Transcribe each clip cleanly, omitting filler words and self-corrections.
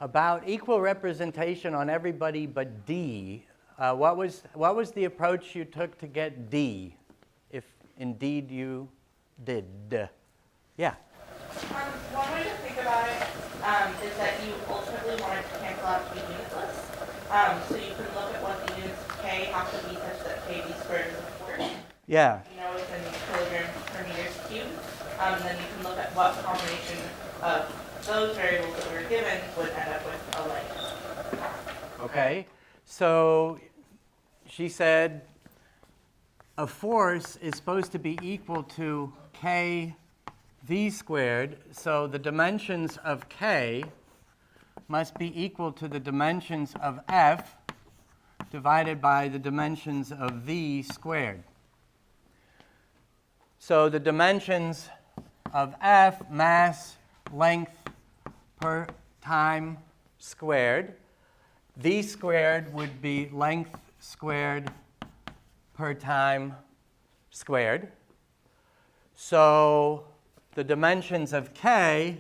About equal representation on everybody but D, what was the approach you took to get D, if indeed you did? Yeah. One way to think about it is that you ultimately want it to cancel out to be unitless. So you can look at what the units of K have to be such that KB squared is a force. Yeah. You know it's in kilograms per meters cubed. Then you can look at what combination of those variables that we were given would end up with a length. Okay. So she said a force is supposed to be equal to K V squared, so the dimensions of K must be equal to the dimensions of F divided by the dimensions of V squared. So the dimensions of F, mass, length per time squared. V squared would be length squared per time squared. So the dimensions of K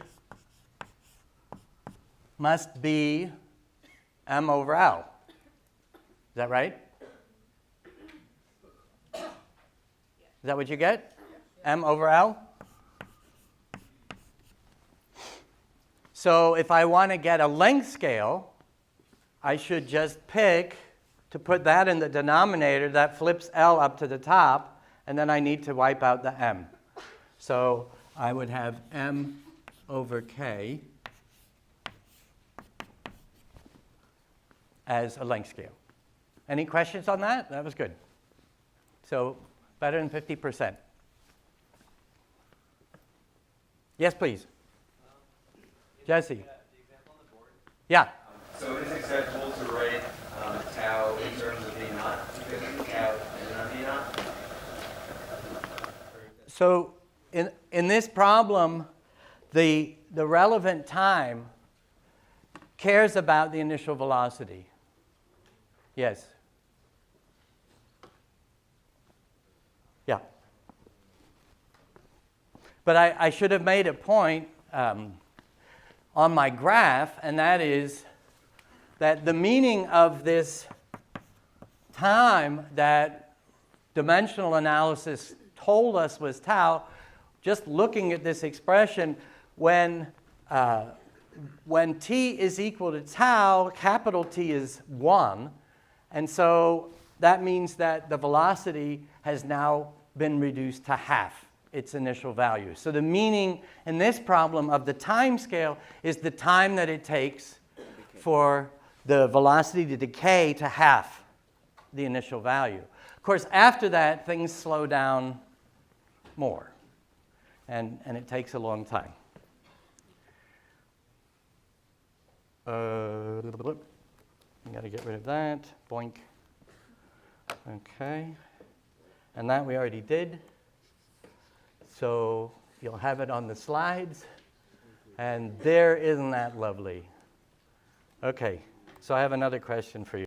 must be m over L. Is that right? Is that what you get? M over L? So if I want to get a length scale, I should just pick, to put that in the denominator, that flips L up to the top, and then I need to wipe out the m. So I would have m over K as a length scale. Any questions on that? That was good. So better than 50%. Yes, please. Jesse. The example on the board. Yeah. So it is acceptable to write tau in terms of V naught because tau is not V naught? So in this problem, the relevant time cares about the initial velocity. Yes? Yeah. But I should have made a point on my graph, and that is that the meaning of this time that dimensional analysis told us was tau, just looking at this expression, when t is equal to tau, capital T is 1, and so that means that the velocity has now been reduced to half its initial value. So the meaning in this problem of the time scale is the time that it takes for the velocity to decay to half the initial value. Of course, after that, things slow down more, and it takes a long time. You got to get rid of that. Boink. Okay. And that we already did. So you'll have it on the slides. And there, isn't that lovely? Okay. So I have another question for you.